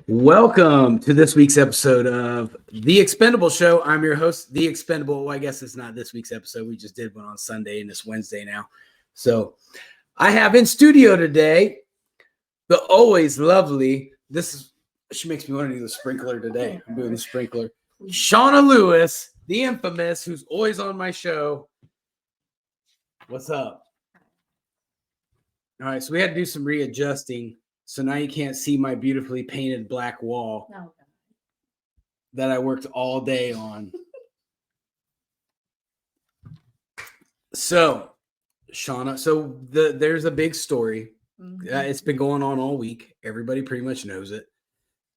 Welcome to this week's episode of The Expendable Show. I'm your host, The Expendable. Well, I guess it's not this week's episode. We just did one on Sunday and it's Wednesday now. So I have in studio today the always lovely, she makes me want to do the sprinkler today. I'm doing the sprinkler. Shauna Lewis, the infamous, who's always on my show. What's up? All right, so we had to do some readjusting. So now you can't see my beautifully painted black wall that I worked all day on. So, Shauna, there's a big story. It's been going on all week. Everybody pretty much knows it.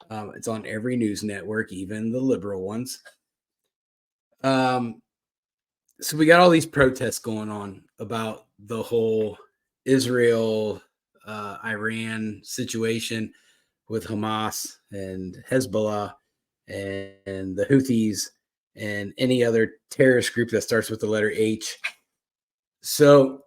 It's on every news network, even the liberal ones. So we got all these protests going on about the whole Israel Iran situation with Hamas and Hezbollah and the Houthis and any other terrorist group that starts with the letter H. So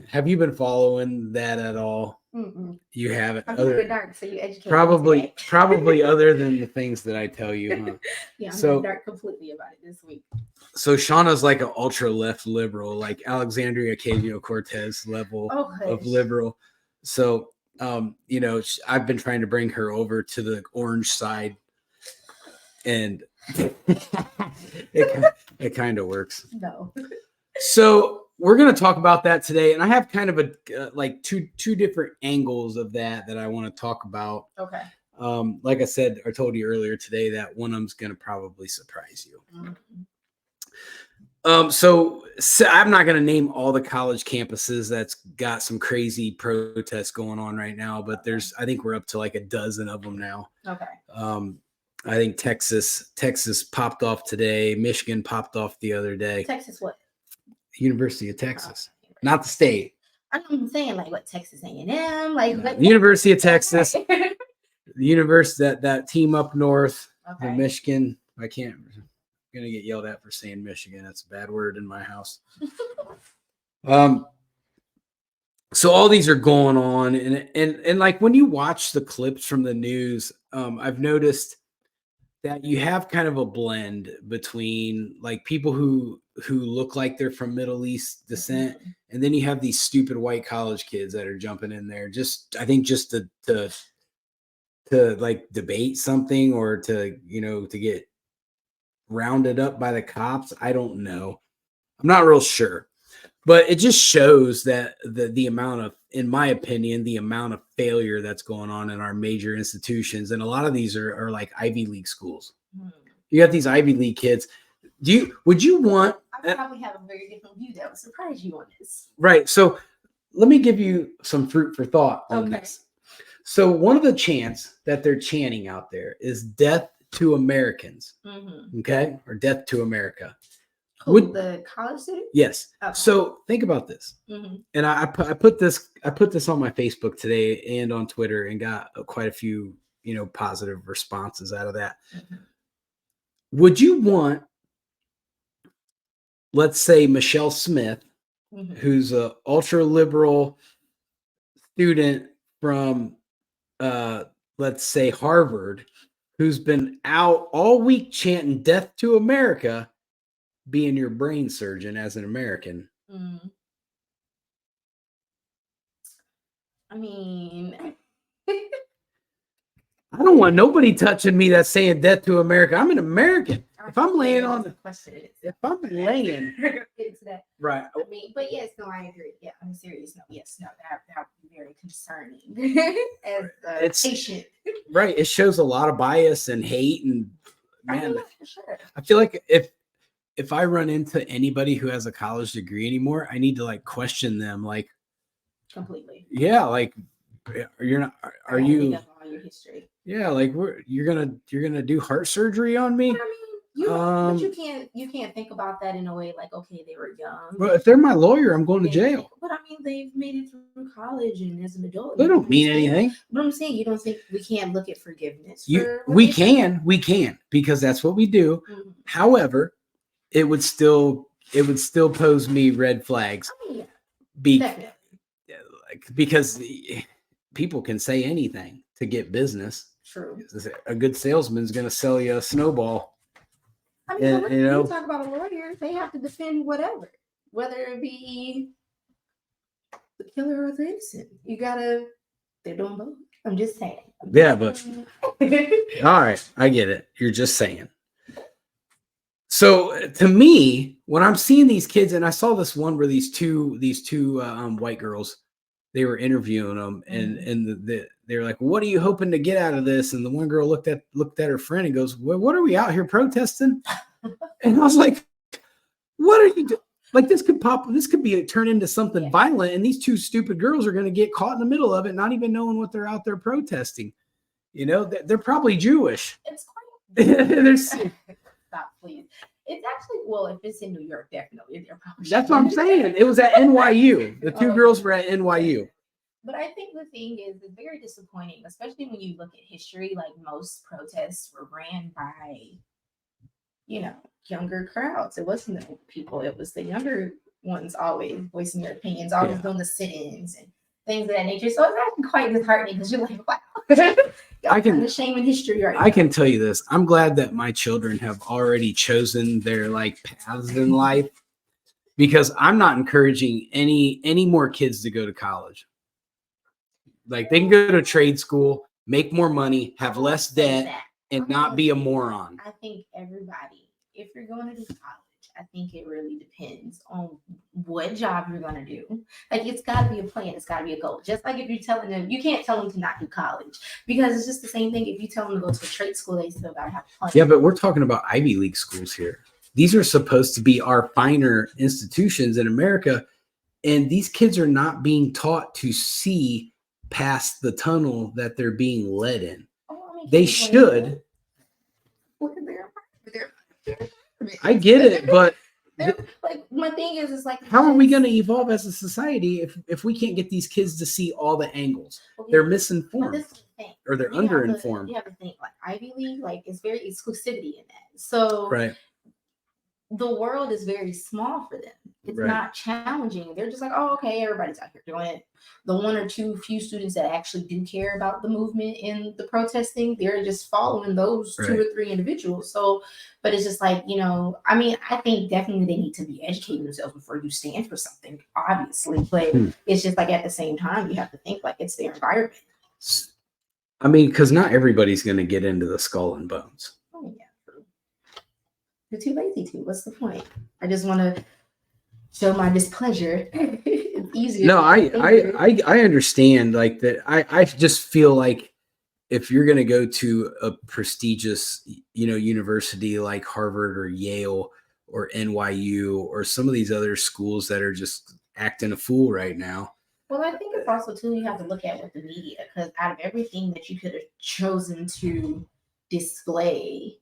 have you been following that at all? Mm-mm. You haven't? I'm super dark, so you educate Probably other than the things that I tell you. Huh? Yeah, I'm dark completely about it this week. So Shauna's like an ultra left liberal, like Alexandria Ocasio-Cortez level of liberal. So, I've been trying to bring her over to the orange side, and it kind of works. No. So we're going to talk about that today, and I have kind of a two different angles of that I want to talk about. Okay. Like I said, I told you earlier today that one of them's going to probably surprise you. Mm-hmm. So I'm not going to name all the college campuses that's got some crazy protests going on right now, but I think we're up to like a dozen of them now. Okay. I think Texas popped off today. Michigan popped off the other day. Texas what? University of Texas, not the state. I'm saying like what, Texas A&M, like what? University of Texas, the university that team up north, Okay. the Michigan. I'm gonna get yelled at for saying Michigan. That's a bad word in my house. So all these are going on, and like when you watch the clips from the news, I've noticed that you have kind of a blend between like people who look like they're from Middle East descent, and then you have these stupid white college kids that are jumping in there just to like debate something or to get rounded up by the cops. I don't know. I'm not real sure, but it just shows that the amount of, in my opinion, the amount of failure that's going on in our major institutions. And a lot of these are like Ivy League schools. You got these Ivy League kids. Would you want? I probably have a very different view that would surprise you on this. Right. So let me give you some fruit for thought on this. So one of the chants that they're chanting out there is death to Americans. Mm-hmm. Okay. Or death to America. The college student? Yes. Okay. So think about this. Mm-hmm. And I put this on my Facebook today and on Twitter and got quite a few, positive responses out of that. Mm-hmm. Would you want, let's say, Michelle Smith, mm-hmm. who's an ultra liberal student from, let's say, Harvard, who's been out all week chanting death to America, being your brain surgeon as an American? Mm. I mean, I don't want nobody touching me that's saying death to America. I'm an American. If I'm laying on the question, it's that, right. I mean, but yes, no, I agree. Yeah, on a serious note, yes, no, that would be very concerning as a patient. Right. It shows a lot of bias and hate, and man, sure. I feel like if I run into anybody who has a college degree anymore, I need to like question them, like completely. Yeah, like you're not. Are you? All your history. Yeah, like you're gonna do heart surgery on me. I mean, but you can't think about that in a way like, okay, they were young. Well, if they're my lawyer, I'm going to jail. But I mean, they've made it through college, and as an adult, they don't mean anything. But I'm saying, you don't think we can't look at forgiveness? We can, because that's what we do. Mm-hmm. However, it would still pose me red flags. I mean, yeah, definitely. Because people can say anything to get business. True. A good salesman's going to sell you a snowball. I mean, when you talk about a lawyer, they have to defend whatever, whether it be the killer or the innocent. They're doing both. I'm just saying. But all right, I get it. You're just saying. So to me, when I'm seeing these kids, and I saw this one where these two white girls, they were interviewing them, and they were like, "What are you hoping to get out of this?" And the one girl looked at her friend and goes, "Well, what are we out here protesting?" And I was like, "What are you doing? Like this could turn into something violent, and these two stupid girls are going to get caught in the middle of it, not even knowing what they're out there protesting. You know, they're probably Jewish." It's quite. Stop, please. It's actually, well, if it's in New York, definitely. They're probably. That's what I'm saying. It was at NYU. The two girls were at NYU. But I think the thing is, it's very disappointing, especially when you look at history. Like most protests were ran by, younger crowds. It wasn't the old people. It was the younger ones always voicing their opinions, always doing the sit-ins and things of that nature. So it's actually quite disheartening because you're like, wow. I can shame in history right now. I can tell you this. I'm glad that my children have already chosen their paths in life, because I'm not encouraging any more kids to go to college. Like they can go to trade school, make more money, have less debt, and not be a moron. I think everybody, if you're going to do college, I think it really depends on what job you're going to do. Like, it's got to be a plan. It's got to be a goal. Just like if you're telling them, you can't tell them to not do college, because it's just the same thing. If you tell them to go to a trade school, they still got to have a plan. Yeah, but we're talking about Ivy League schools here. These are supposed to be our finer institutions in America, and these kids are not being taught to see past the tunnel that they're being led in. They should. I get it, but my thing is like, how are we going to evolve as a society if we can't get these kids to see all the angles? They're misinformed, or they're underinformed. You have to think, like Ivy League, like it's very exclusivity in that. So the world is very small for them. It's not challenging. They're just like, oh, okay, everybody's out here doing it. The one or few students that actually do care about the movement and the protesting, they're just following those 2 or 3 individuals. So, but it's just like, I mean, I think definitely they need to be educating themselves before you stand for something, obviously. But it's just like at the same time, you have to think like it's their environment. I mean, because not everybody's going to get into the skull and bones. Oh, yeah. You're too lazy to. What's the point? I just want to show my displeasure. It's easier. No, I understand like that. I just feel like if you're going to go to a prestigious, university like Harvard or Yale or NYU or some of these other schools that are just acting a fool right now. Well, I think it's also too, you have to look at with the media, because out of everything that you could have chosen to display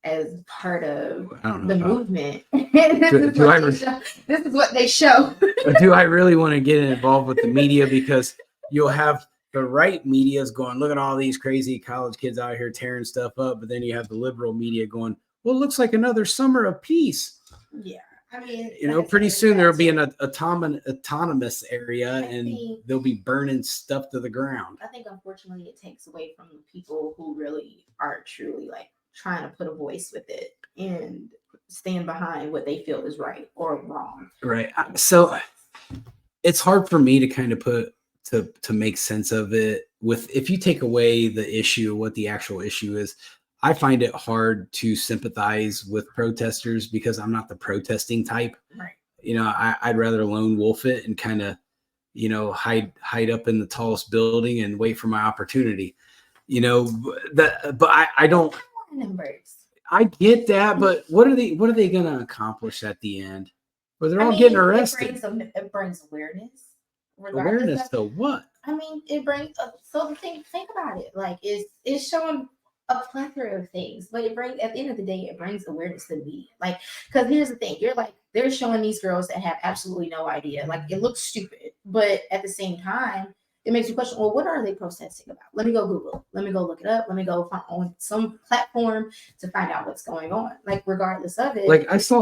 as part of the movement, this is what they show. Do I really want to get involved with the media? Because you'll have the right media's going, look at all these crazy college kids out here tearing stuff up, but then you have the liberal media going, well, it looks like another summer of peace. Yeah. I mean, pretty soon there'll be an autonomous area, and they'll be burning stuff to the ground. I think unfortunately it takes away from the people who really are truly like trying to put a voice with it and stand behind what they feel is right or wrong. Right. So it's hard for me to kind of to make sense of it if you take away the issue, what the actual issue is. I find it hard to sympathize with protesters because I'm not the protesting type. Right. I'd rather lone wolf it and kind of, hide up in the tallest building and wait for my opportunity. But I don't. Numbers. I get that, but what are they going to accomplish at the end? Where they're all getting arrested. It brings awareness. Awareness to what? I mean, it brings. So the thing, think about it. Like, it's showing a plethora of things, but it brings, at the end of the day, it brings awareness to the media. Like, because here's the thing, you're like, they're showing these girls that have absolutely no idea. Like, it looks stupid, but at the same time, it makes you question, well, what are they protesting about? Let me go Google. Let me go look it up. Let me go find on some platform to find out what's going on. Like, regardless of it, like I saw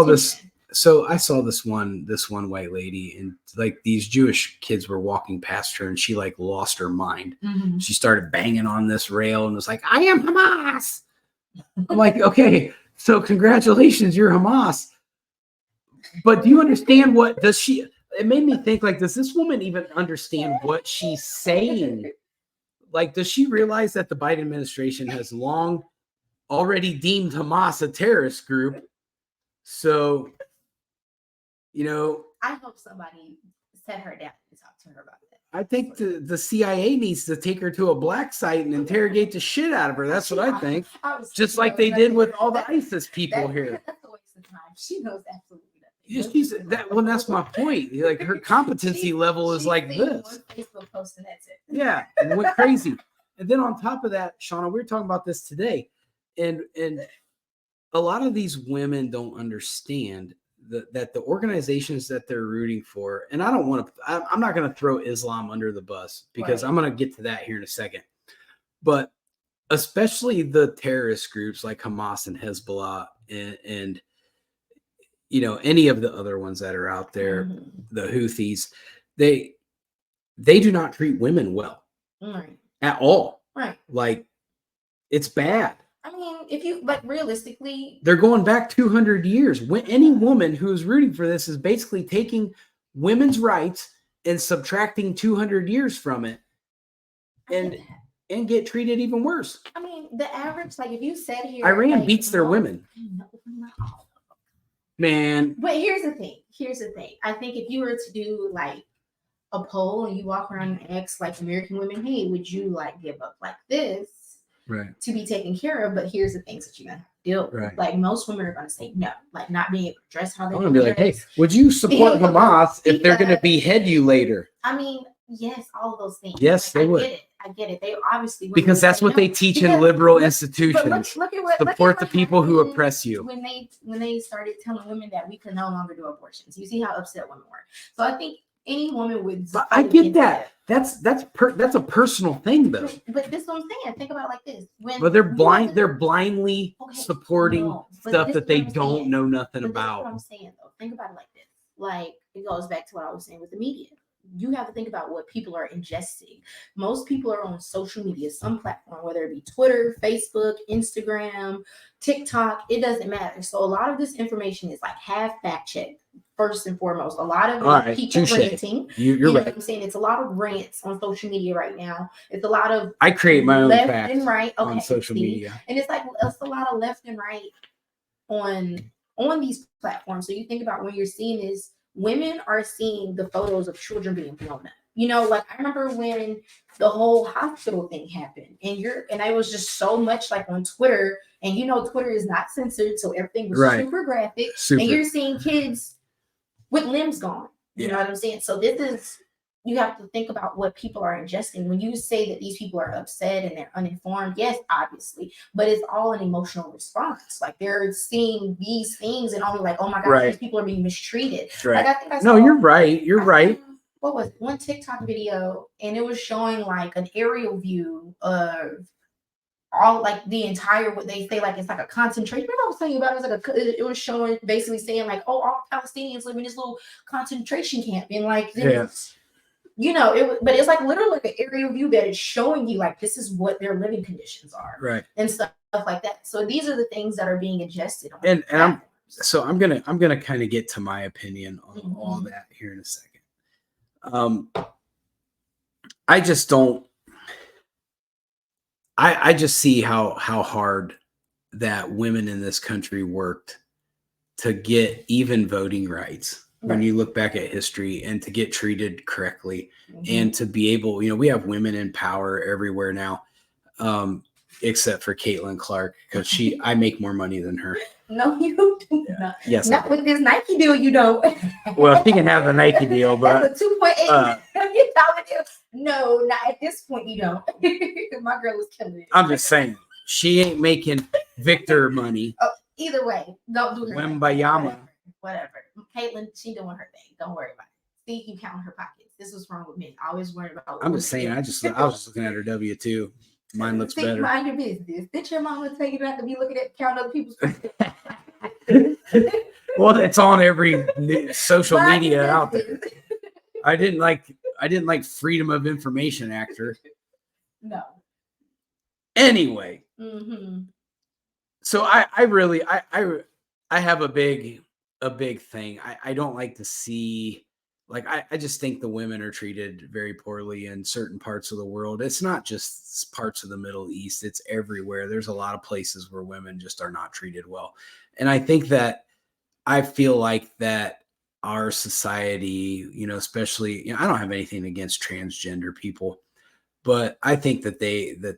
this So I saw this one white lady, and like these Jewish kids were walking past her, and she like lost her mind. Mm-hmm. She started banging on this rail and was like, "I am Hamas." I'm like, okay, so congratulations, you're Hamas. But do you understand it made me think, like, does this woman even understand what she's saying? Like, does she realize that the Biden administration has long already deemed Hamas a terrorist group? So, I hope somebody set her down and talk to her about that. I think the CIA needs to take her to a black site and interrogate the shit out of her. That's what I think. Just like they did with all the ISIS people here. That's a waste of time. She knows absolutely nothing. Well, that's my point. Like, her competency level is like this. Facebook post and that's it. Yeah, and went crazy. And then on top of that, Shauna, we were talking about this today, and a lot of these women don't understand that the organizations that they're rooting for, and I'm not going to throw Islam under the bus, because I'm going to get to that here in a second, but especially the terrorist groups like Hamas and Hezbollah and any of the other ones that are out there, the Houthis, they do not treat women well at all. Right. Like, it's bad. I mean, if you, but realistically, they're going back 200 years. When any woman who is rooting for this is basically taking women's rights and subtracting 200 years from it, and get treated even worse. I mean, the average, like, if you said here, Iran beats their women. Man. But here's the thing. I think if you were to do like a poll and you walk around and ask like American women, hey, would you like give up like this? Right. To be taken care of, but here's the things that you're gonna deal with. Right. Like, most women are gonna say no, like not being able to dress how they want to be like, hey, would you support Hamas if they're gonna behead you later? I mean, yes, all of those things. Yes, like, they would. I get it. They obviously would, because that's what they teach in liberal institutions. Look support the people who oppress you. When they started telling women that we could no longer do abortions, you see how upset women were. So I think any woman would. But I get that. That's a personal thing, though. But this is what I'm saying. Think about it like this. But they're blind. They're blindly supporting stuff that they don't know nothing about. That's what I'm saying, though. Think about it like this. Like, it goes back to what I was saying with the media. You have to think about what people are ingesting. Most people are on social media, some platform, whether it be Twitter, Facebook, Instagram, TikTok, it doesn't matter. So a lot of this information is like half fact checked. First and foremost, a lot of people ranting. You're right. What I'm saying? It's a lot of rants on social media right now. It's a lot of I create my own left facts and right on social media, and it's a lot of left and right on these platforms. So you think about when you're seeing this, women are seeing the photos of children being blown up. Like I remember when the whole hospital thing happened, and I was just so much like on Twitter, and Twitter is not censored, so everything was super graphic, and you're seeing kids with limbs gone. You know what I'm saying? So you have to think about what people are ingesting. When you say that these people are upset and they're uninformed, yes, obviously, but it's all an emotional response. Like, they're seeing these things and only like, oh my God, these people are being mistreated. Right. Like, I think you're right. You're right. What was one TikTok video, and it was showing like an aerial view of all like the entire, what they say, like it's like a concentration. Remember I was telling you about it was showing, basically saying like, oh, all Palestinians live in this little concentration camp, and like this, but it's like literally like an aerial view that is showing you like this is what their living conditions are, right, and stuff like that. So these are the things that are being ingested. And I'm gonna kind of get to my opinion on all that here in a second. I just don't. I just see how hard that women in this country worked to get even voting rights. When you look back at history, and to get treated correctly, and to be able, we have women in power everywhere now, except for Caitlin Clark, because I make more money than her. No, you do not. Yes, not with this Nike deal. You don't. Well, she can have the Nike deal, but that's a 2.8. You telling you? No, not at this point. You don't. My girl is killing it. I'm just saying, she ain't making Victor money. Oh, either way, don't do her. Wembayama. Whatever. Caitlin, she doing her thing. Don't worry about it. See, you count her pockets. This was wrong with me. I always worried about. I'm just saying. I was just looking at her W-2. Mine looks better. Mind your business. Did your mama tell you not to be looking at count other people's pockets? Well, it's on every social media out there. I didn't like Freedom of Information actor. No. Anyway. So I really have a big thing. I don't like to see, like, I just think the women are treated very poorly in certain parts of the world. It's not just parts of the Middle East, it's everywhere. There's a lot of places where women just are not treated well. And I think that I feel like that our society, especially, I don't have anything against transgender people, but I think that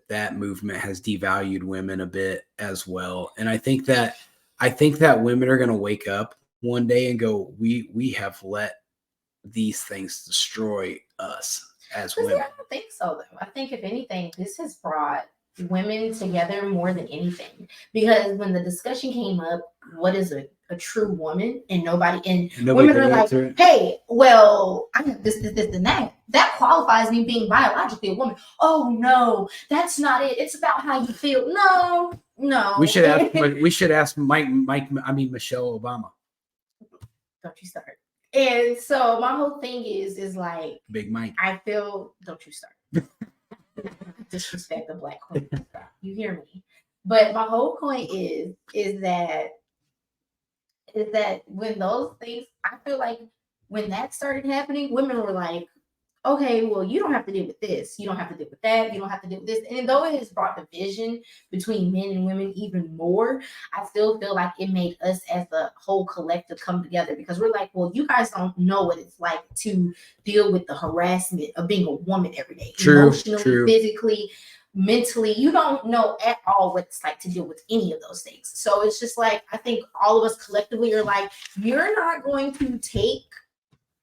that movement has devalued women a bit as well. And I think that women are going to wake up one day and go, we have let these things destroy us as women. See, I don't think so, though. I think if anything, this has brought women together more than anything, because when the discussion came up, what is a true woman, and women are like, hey, well, I have this and that qualifies me being biologically a woman. Oh no, that's not it. It's about how you feel. No. We should ask Michelle Obama. Don't you start. And so my whole thing is like, Big Mike. I feel, don't you start. Disrespect the Black queen. You hear me? But my whole point is that when those things, I feel like when that started happening, women were like, okay, well, you don't have to deal with this. You don't have to deal with that. You don't have to deal with this. And though it has brought division between men and women even more, I still feel like it made us as a whole collective come together, because we're like, well, you guys don't know what it's like to deal with the harassment of being a woman every day. Emotionally, physically, mentally. You don't know at all what it's like to deal with any of those things. So it's just like, I think all of us collectively are like, you're not going to take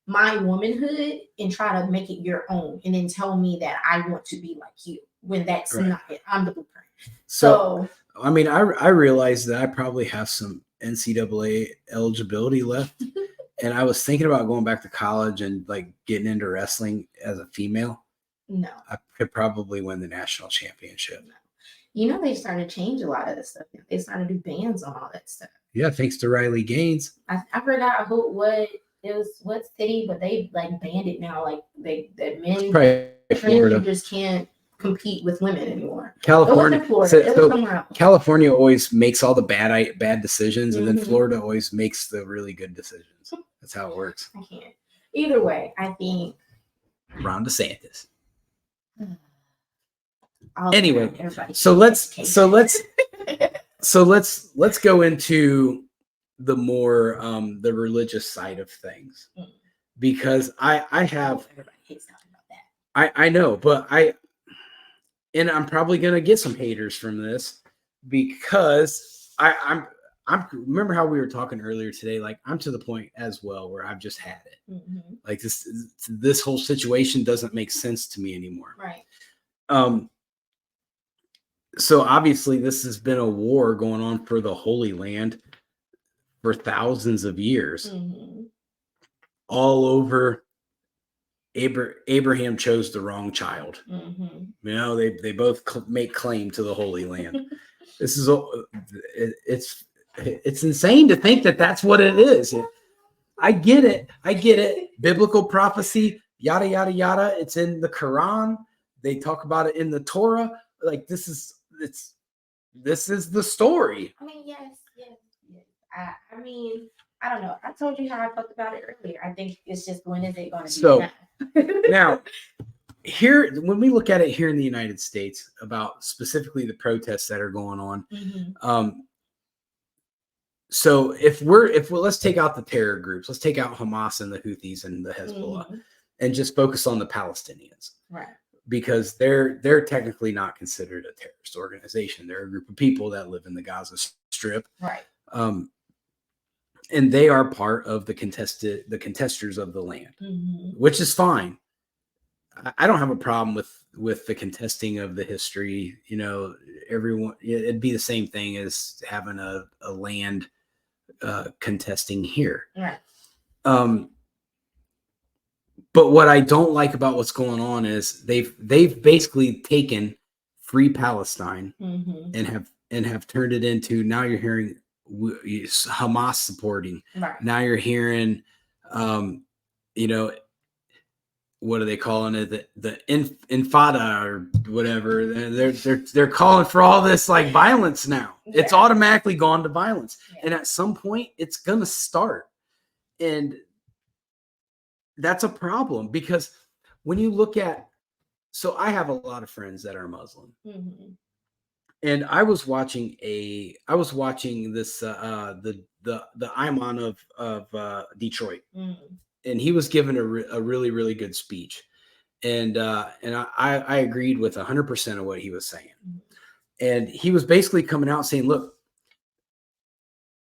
my womanhood and try to make it your own and then tell me that I want to be like you, when that's not it. I'm the blueprint. So I mean, I realized that I probably have some NCAA eligibility left. And I was thinking about going back to college and like getting into wrestling as a female. No. I could probably win the national championship. No. They started to change a lot of this stuff. They started to do bans on all that stuff. Yeah, thanks to Riley Gaines. I forgot what city, but they like banned it now. Like that men transgenders can't compete with women anymore. California, it was somewhere else. California always makes all the bad decisions, and then Florida always makes the really good decisions. That's how it works. I can't. Either way, I think Ron DeSantis. Anyway, so let's go into the more the religious side of things, because I have everybody hates talking about that. I know, but I'm probably gonna get some haters from this, because I'm remember how we were talking earlier today, like I'm to the point as well where I've just had it. Like this whole situation doesn't make sense to me anymore. Right. So obviously this has been a war going on for the Holy Land for thousands of years. All over. Abraham chose the wrong child. They both make claim to the Holy Land. This is it's insane to think that that's what it is. I get it. Biblical prophecy, yada yada yada. It's in the Quran. They talk about it in the Torah. Like this is the story. I mean, yes. I mean, I don't know. I told you how I felt about it earlier. I think it's just, when is it going to be? So now, here, when we look at it here in the United States, about specifically the protests that are going on. So if let's take out the terror groups, let's take out Hamas and the Houthis and the Hezbollah, and just focus on the Palestinians. Right. Because they're technically not considered a terrorist organization. They're a group of people that live in the Gaza Strip. Right. And they are part of the contesters of the land, which is fine. I don't have a problem with the contesting of the history. Everyone, it'd be the same thing as having a land contesting here. Right. But what I don't like about what's going on is they've basically taken Free Palestine and have turned it into, now you're hearing Hamas supporting. Right. Now you're hearing, you know, what are they calling it? The infada or whatever. They're calling for all this like violence now. Yeah. It's automatically gone to violence, and at some point it's gonna start, and that's a problem because when you look at, so I have a lot of friends that are Muslim, and I was watching this the Imam of Detroit, and he was given a really really good speech, and I agreed with 100% of what he was saying, and he was basically coming out saying, look,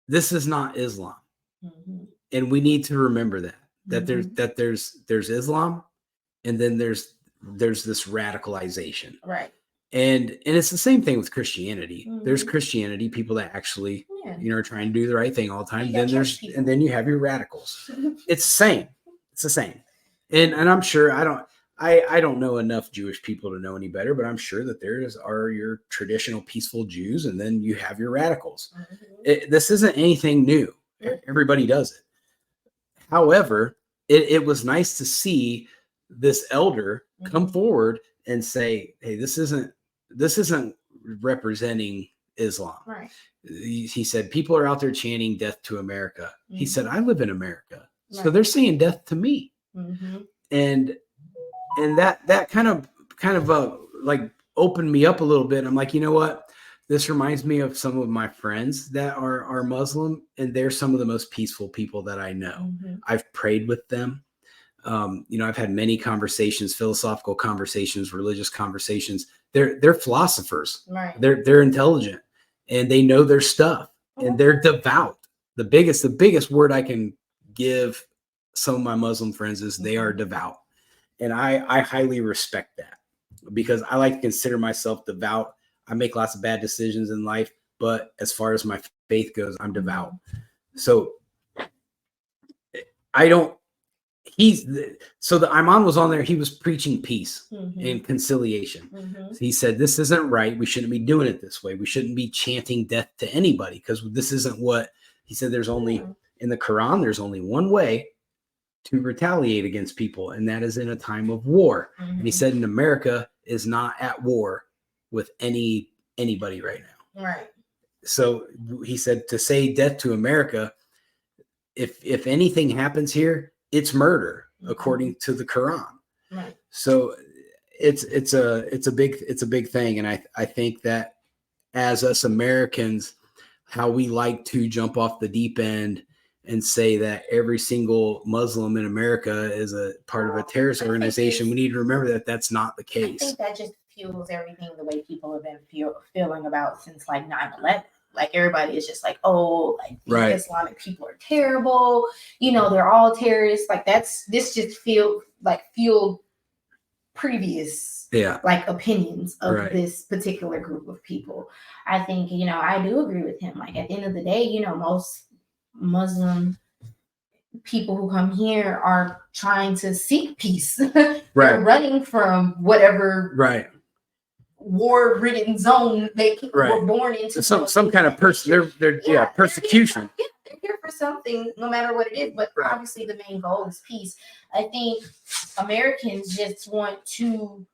this is not Islam, and we need to remember that there's Islam, and then there's this radicalization, right? And it's the same thing with Christianity. There's Christianity, people that actually, are trying to do the right thing all the time. Then and then you have your radicals. It's the same. It's the same. And I'm sure I don't know enough Jewish people to know any better, but I'm sure that are your traditional peaceful Jews, and then you have your radicals. This isn't anything new. Everybody does it. However, it was nice to see this elder come forward and say, hey, this isn't representing Islam. Right. He said, people are out there chanting death to America. He said, I live in America. So they're saying death to me. And that kind of like opened me up a little bit. I'm like, you know what? This reminds me of some of my friends that are Muslim, and they're some of the most peaceful people that I know. I've prayed with them. I've had many conversations, philosophical conversations, religious conversations. They're philosophers. Right. They're intelligent, and they know their stuff, and they're devout. The biggest word I can give some of my Muslim friends is they are devout. And I highly respect that, because I like to consider myself devout. I make lots of bad decisions in life, but as far as my faith goes, I'm devout. So the Imam was on there. He was preaching peace and conciliation. So he said, this isn't right. We shouldn't be doing it this way. We shouldn't be chanting death to anybody, because this isn't what he said. There's only in the Quran, there's only one way to retaliate against people, and that is in a time of war. And he said, in America is not at war with anybody right now. Right. So he said, to say death to America, if anything happens here, it's murder according to the Quran. Right. So it's a big thing. And I think that as us Americans, how we like to jump off the deep end and say that every single Muslim in America is a part of a terrorist organization, we need to remember that that's not the case. I think that just fuels everything the way people have been feeling about since like 9/11. Like everybody is just like, oh, like Islamic people are terrible. They're all terrorists. Like this just fueled previous like opinions of this particular group of people. I think, I do agree with him. Like at the end of the day, most Muslim people who come here are trying to seek peace. They're running from whatever war-ridden zone they were born into. Some kind of persecution. They're here for something, no matter what it is. But obviously, the main goal is peace. I think Americans just want to.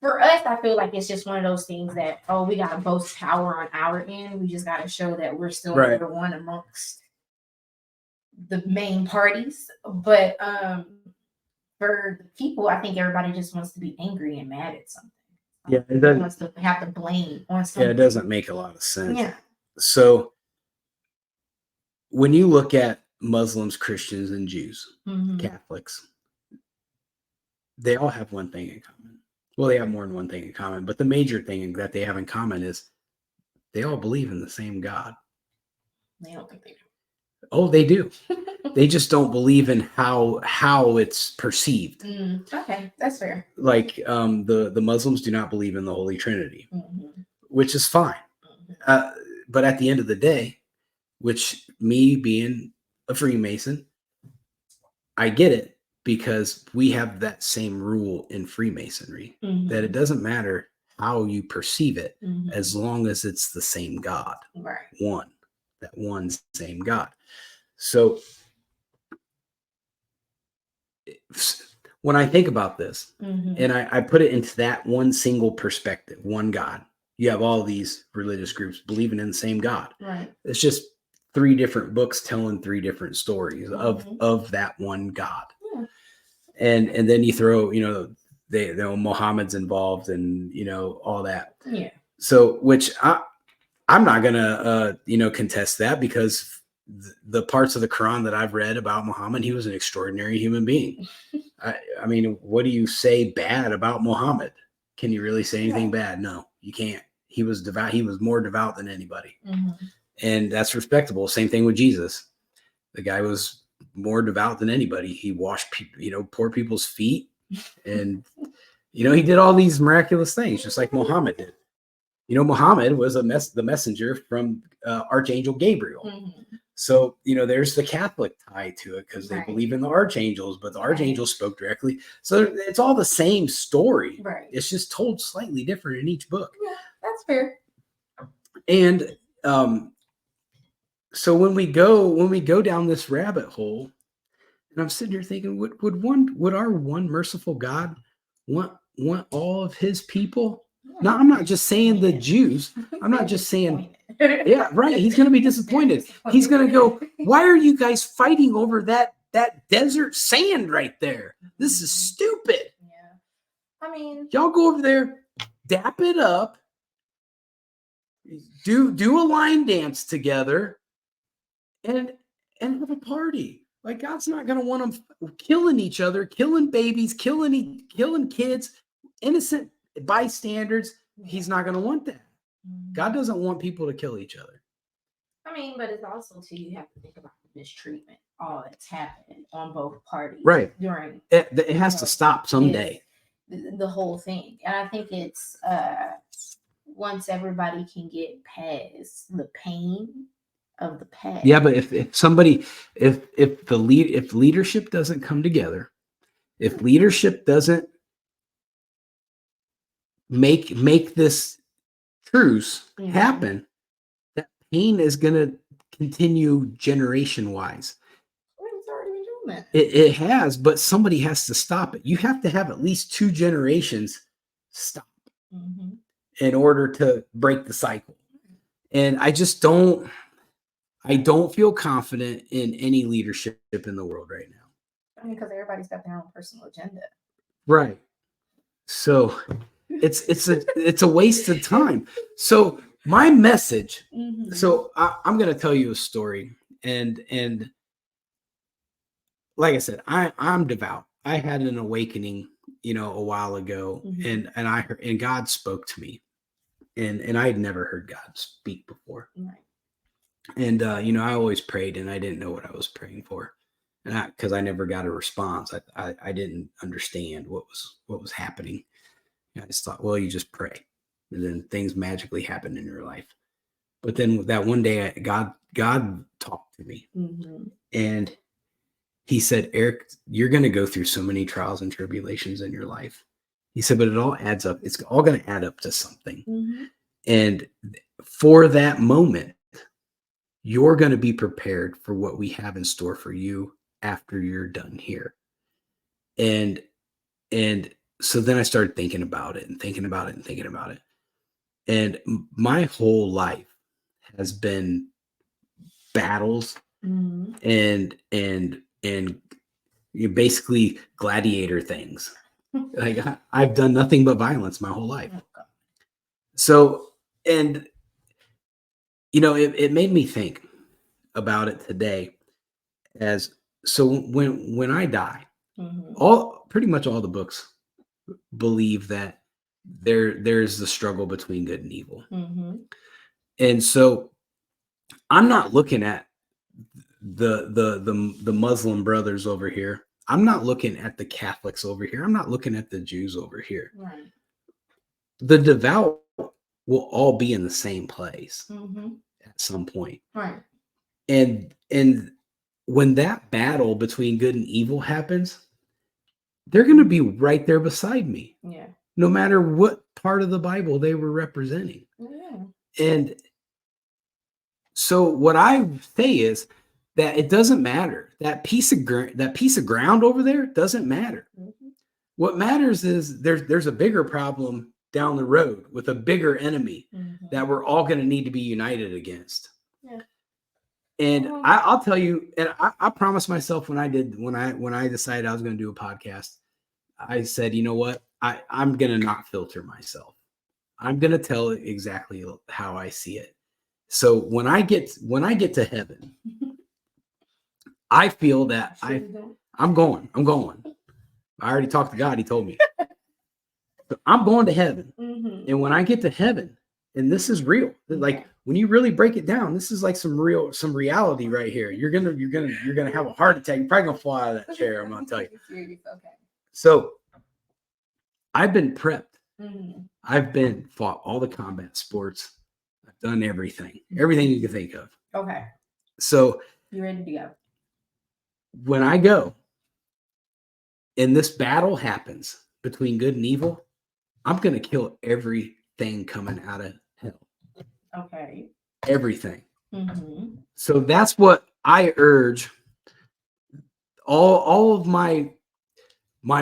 For us, I feel like it's just one of those things that we got to boast power on our end. We just got to show that we're still number one amongst the main parties. But for the people, I think everybody just wants to be angry and mad at something. Yeah, it doesn't wants to have to blame on something. Yeah, it doesn't make a lot of sense. Yeah. So when you look at Muslims, Christians, and Jews, Catholics, they all have one thing in common. Well, they have more than one thing in common, but the major thing that they have in common is they all believe in the same God. They don't think they do. Oh, they do. They just don't believe in how it's perceived. Okay, that's fair. Like the Muslims do not believe in the Holy Trinity, which is fine. But at the end of the day, which me being a Freemason, I get it, because we have that same rule in Freemasonry, that it doesn't matter how you perceive it, as long as it's the same God. Right. One. that one same God. So when I think about this, and I put it into that one single perspective, one God, you have all these religious groups believing in the same God. Right. It's just 3 different books telling 3 different stories of that one God. Yeah. And then you throw, they Muhammad's involved and, all that. Yeah. So, which I'm not gonna, contest that, because the parts of the Quran that I've read about Muhammad, he was an extraordinary human being. I mean, what do you say bad about Muhammad? Can you really say anything bad? No, you can't. He was devout. He was more devout than anybody. And that's respectable. Same thing with Jesus. The guy was more devout than anybody. He washed, poor people's feet, and he did all these miraculous things, just like Muhammad did. Muhammad was the messenger from Archangel Gabriel. So, there's the Catholic tie to it, because they believe in the archangels, but the archangels spoke directly. So it's all the same story. Right. It's just told slightly different in each book. Yeah, that's fair. And so when we go down this rabbit hole, and I'm sitting here thinking, would our one merciful God want all of his people? Now, I'm not just saying the Jews. I'm not just saying, yeah, right. He's going to be disappointed. He's going to go, why are you guys fighting over that desert sand right there? This is stupid. Yeah. I mean, y'all go over there, dap it up, do a line dance together, and have a party. Like, God's not going to want them killing each other, killing babies, killing kids, innocent bystanders. He's not going to want that. God doesn't want people to kill each other. I mean, but it's also too, you have to think about the mistreatment, all that's happening on both parties. Right. During it has to stop someday. The whole thing. And I think it's once everybody can get past the pain of the past. Yeah, but if leadership doesn't come together, if leadership doesn't make this truce happen, that pain is going to continue generation wise. It's already been doing that. It has, but somebody has to stop it. You have to have at least 2 generations stop in order to break the cycle. And I just don't feel confident in any leadership in the world right now. I mean, because everybody's got their own personal agenda. Right. So it's a waste of time. So my message. So I'm going to tell you a story, and like I said, I'm devout. I had an awakening, a while ago, and God spoke to me, and I had never heard God speak before. Right. And I always prayed, and I didn't know what I was praying for, and because I never got a response. I didn't understand what was happening. I just thought, well, you just pray, and then things magically happen in your life. But then that one day, God talked to me, and he said, Eric, you're going to go through so many trials and tribulations in your life. He said, but it all adds up. It's all going to add up to something. And for that moment, you're going to be prepared for what we have in store for you after you're done here. And so then I started thinking about it and thinking about it and thinking about it. And my whole life has been battles and basically gladiator things. Like I've done nothing but violence my whole life. So, and it made me think about it today as, so when I die, pretty much all the books believe that there's the struggle between good and evil. And so I'm not looking at the Muslim brothers over here. I'm not looking at the Catholics over here. I'm not looking at the Jews over here. Right. The devout will all be in the same place at some point. Right. And when that battle between good and evil happens, they're going to be right there beside me. Yeah. No matter what part of the Bible they were representing. Yeah. And So what I say is that it doesn't matter. That piece of ground over there doesn't matter. Mm-hmm. What matters is there's a bigger problem down the road with a bigger enemy that we're all going to need to be united against. Yeah. And I'll tell you, and I promised myself when I decided I was going to do a podcast, I said, you know what? I'm going to not filter myself. I'm going to tell exactly how I see it. So when I get to heaven, I feel that I'm going. I already talked to God. He told me. So I'm going to heaven. Mm-hmm. And when I get to heaven, and this is real, like when you really break it down, this is like some reality right here. You're gonna have a heart attack. You're probably gonna fly out of that chair. I'm gonna tell you. Okay. So I've been prepped. Mm-hmm. I've fought all the combat sports. I've done everything you can think of. Okay. So you're ready to go. When I go and this battle happens between good and evil, I'm going to kill everything coming out of hell. Okay. Everything. Mm-hmm. So that's what I urge all of my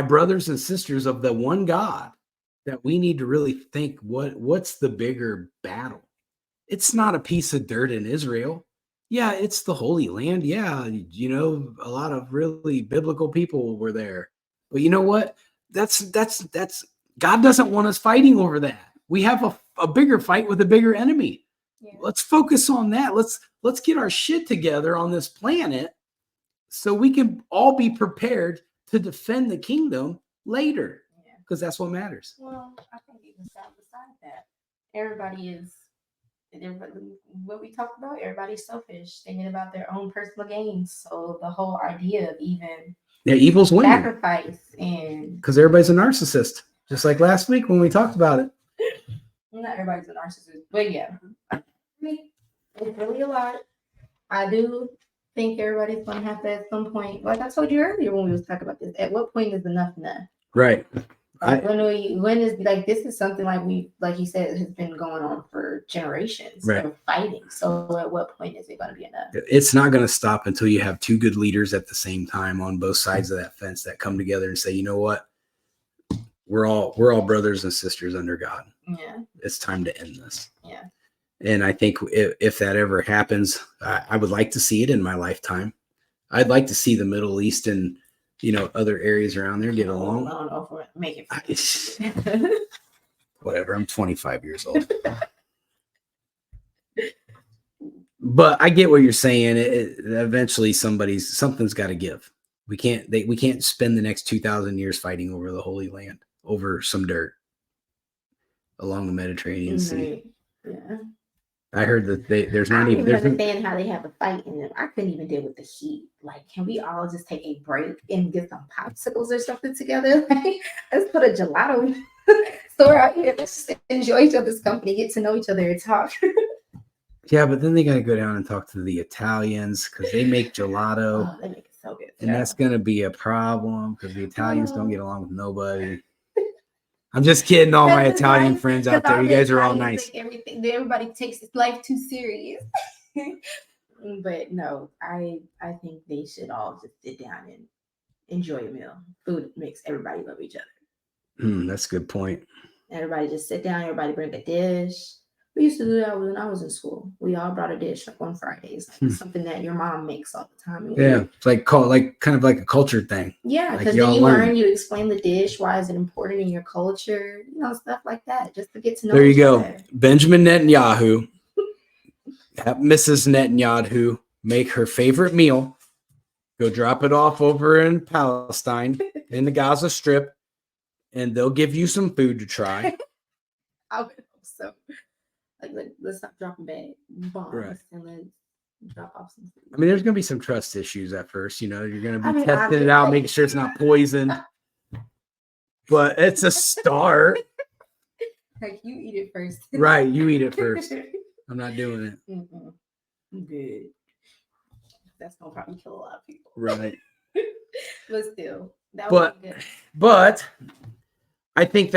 brothers and sisters of the one God, that we need to really think what's the bigger battle. It's not a piece of dirt in Israel. Yeah, it's the Holy Land. Yeah, a lot of really biblical people were there. But you know what? That's God doesn't want us fighting over that. We have a bigger fight with a bigger enemy. Yeah. Let's focus on that. Let's get our shit together on this planet so we can all be prepared to defend the kingdom later. Because that's what matters. Well, I think even beside that, what we talked about, everybody's selfish, thinking about their own personal gains. So the whole idea of even evil's winning. Sacrifice and because everybody's a narcissist, just like last week when we talked about it. Not everybody's a narcissist, but yeah, it's really a lot. I do think everybody's gonna have to at some point, like I told you earlier when we was talking about this. At what point is enough? Right. When is like this is something like you said has been going on for generations. Right. Of fighting. So at what point is it going to be enough? It's not going to stop until you have two good leaders at the same time on both sides of that fence that come together and say, you know what, we're all brothers and sisters under God. Yeah, it's time to end this. Yeah, and I think if that ever happens, I would like to see it in my lifetime. I'd like to see the Middle East and other areas around there get along. I don't know if we're make it. Whatever. I'm 25 years old. But I get what you're saying. Eventually, something's got to give. We can't spend the next 2,000 years fighting over the Holy Land, over some dirt along the Mediterranean Sea. Yeah. I heard that there's not even. I don't understand how they have a fight in them. I couldn't even deal with the heat. Like, can we all just take a break and get some popsicles or something together? Like, let's put a gelato store out here. Let's just enjoy each other's company, get to know each other, and talk. Yeah, but then they got to go down and talk to the Italians because they make gelato. Oh, they make it so good. And that's going to be a problem because the Italians don't get along with nobody. I'm just kidding, all my Italian friends out there. You guys are all nice. Everybody takes life too serious. But no, I think they should all just sit down and enjoy a meal. Food makes everybody love each other. That's a good point. Everybody just sit down. Everybody bring a dish. We used to do that when I was in school. We all brought a dish on Fridays, something that your mom makes all the time. Yeah, it's like kind of like a culture thing. Yeah, because then you learn, you explain the dish, why is it important in your culture, stuff like that, just to get to know. There you go, other. Benjamin Netanyahu, have Mrs. Netanyahu make her favorite meal, go drop it off over in Palestine in the Gaza Strip, and they'll give you some food to try. I would hope so. Like, let's stop dropping bombs, right. And let's drop off some food. I mean, there's going to be some trust issues at first. You're going to be testing it out, making sure it's not poisoned. But it's a start. Like, you eat it first. Right, you eat it first. I'm not doing it. Mm-hmm. Good. That's going to probably kill a lot of people. Right. But still, that was good. But I think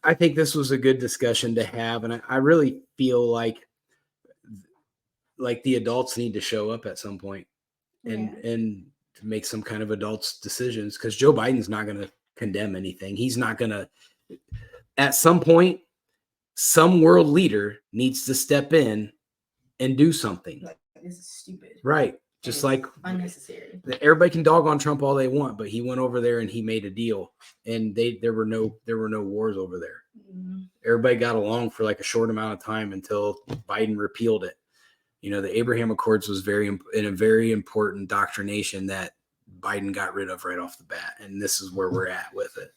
I think this was a good discussion to have. And I really feel like like the adults need to show up at some point and to make some kind of adults decisions, because Joe Biden's not going to condemn anything. He's not going to. At some point, some world leader needs to step in and do something. Like, this is stupid. Right. Just like unnecessary. Everybody can dog on Trump all they want, but he went over there and he made a deal, and there were no wars over there. Mm-hmm. Everybody got along for like a short amount of time until Biden repealed it. You know, the Abraham Accords was very important doctrination that Biden got rid of right off the bat, and this is where we're at with it.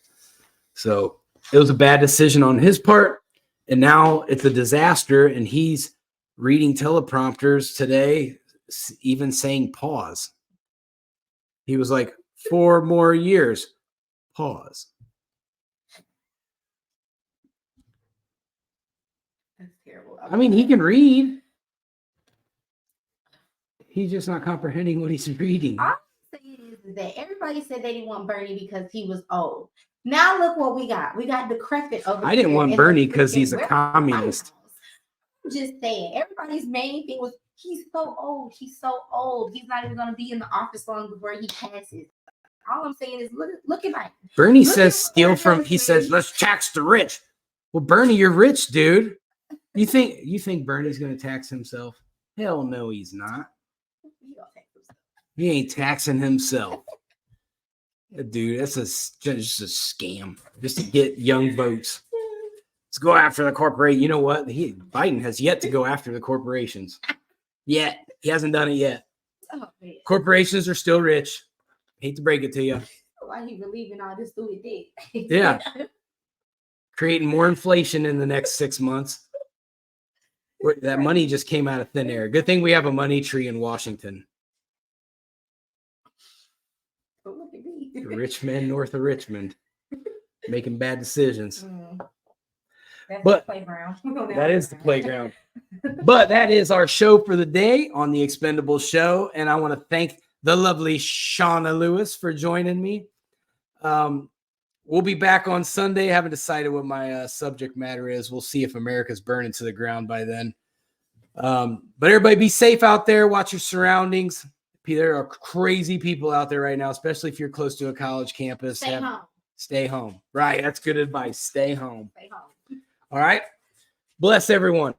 So it was a bad decision on his part, and now it's a disaster, and he's reading teleprompters today, even saying pause. He was like, 4 more years, pause. That's terrible. I mean, he can read. He's just not comprehending what he's reading. All I'm saying is that everybody said they didn't want Bernie because he was old. Now look what we got. We got decrepit over I didn't want Bernie because he's a communist. I'm just saying, everybody's main thing was he's so old. He's so old. He's not even going to be in the office long before he passes. All I'm saying is look at Biden. Bernie says steal from. He says let's tax the rich. Well, Bernie, you're rich, dude. You think Bernie's going to tax himself? Hell no, he's not. He ain't taxing himself. Dude, that's just a scam just to get young votes. Let's go after the corporate. You know what? Biden has yet to go after the corporations. Yet. He hasn't done it yet. Oh, corporations are still rich. Hate to break it to you. Why he believing all this stupid dick? Yeah. Creating more inflation in the next 6 months. That money just came out of thin air. Good thing we have a money tree in Washington. Look at me. Rich men north of Richmond making bad decisions. That's the playground. That is the playground. But that is our show for the day on the Expendables Show. And I want to thank the lovely Shauna Lewis for joining me. We'll be back on Sunday. I haven't decided what my subject matter is. We'll see if America's burning to the ground by then. But everybody be safe out there. Watch your surroundings. There are crazy people out there right now, especially if you're close to a college campus. Stay home. Stay home. Right. That's good advice. Stay home. Stay home. All right. Bless everyone.